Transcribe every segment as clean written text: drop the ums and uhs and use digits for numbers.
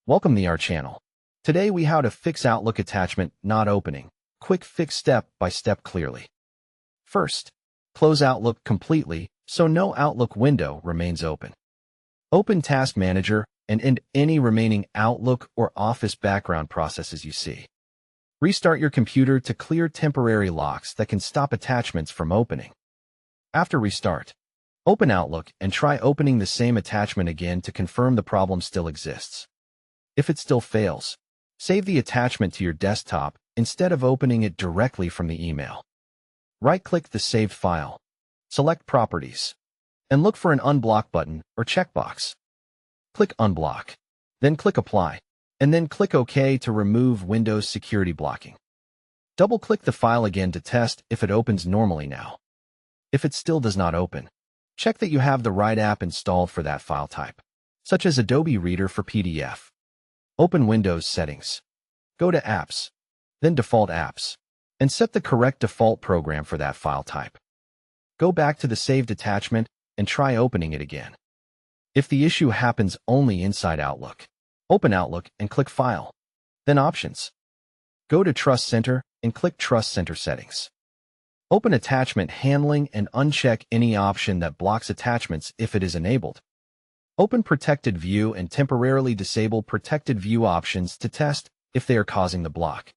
Welcome to our channel. Today we how to fix Outlook attachment not opening. Quick fix step-by-step clearly. First, close Outlook completely so no Outlook window remains open. Open Task Manager and end any remaining Outlook or Office background processes you see. Restart your computer to clear temporary locks that can stop attachments from opening. After restart, open Outlook and try opening the same attachment again to confirm the problem still exists. If it still fails, save the attachment to your desktop instead of opening it directly from the email. Right-click the saved file, select Properties, and look for an Unblock button or checkbox. Click Unblock, then click Apply, and then click OK to remove Windows security blocking. Double-click the file again to test if it opens normally now. If it still does not open, check that you have the right app installed for that file type, such as Adobe Reader for PDF. Open Windows Settings. Go to Apps, then Default Apps, and set the correct default program for that file type. Go back to the saved attachment and try opening it again. If the issue happens only inside Outlook, open Outlook and click File, then Options. Go to Trust Center and click Trust Center Settings. Open Attachment Handling and uncheck any option that blocks attachments if it is enabled. Open Protected View and temporarily disable Protected View options to test if they are causing the block.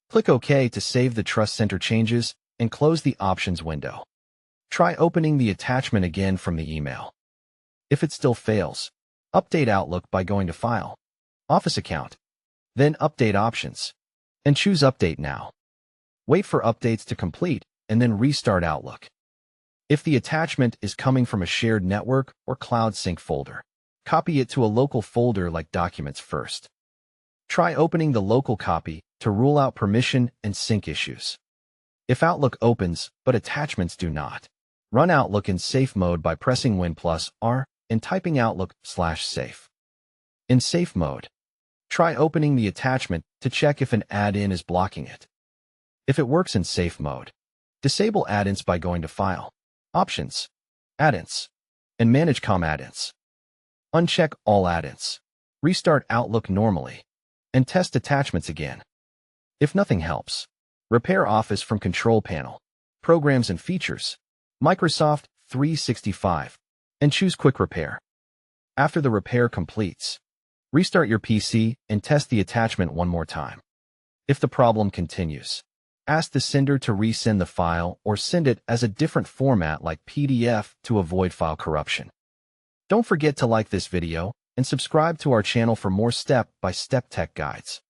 Click OK to save the Trust Center changes and close the Options window. Try opening the attachment again from the email. If it still fails, update Outlook by going to File, Office Account, then Update Options, and choose Update Now. Wait for updates to complete and then restart Outlook. If the attachment is coming from a shared network or Cloud Sync folder, copy it to a local folder like Documents first. Try opening the local copy to rule out permission and sync issues. If Outlook opens but attachments do not, run Outlook in safe mode by pressing Win+R and typing Outlook/safe. In safe mode, try opening the attachment to check if an add-in is blocking it. If it works in safe mode, disable add-ins by going to File, Options, Add-ins, and Manage COM add-ins. Uncheck all add-ins. Restart Outlook normally, and test attachments again. If nothing helps, repair Office from Control Panel, Programs and Features, Microsoft 365, and choose Quick Repair. After the repair completes, restart your PC and test the attachment one more time. If the problem continues, ask the sender to resend the file or send it as a different format like PDF to avoid file corruption. Don't forget to like this video and subscribe to our channel for more step-by-step tech guides.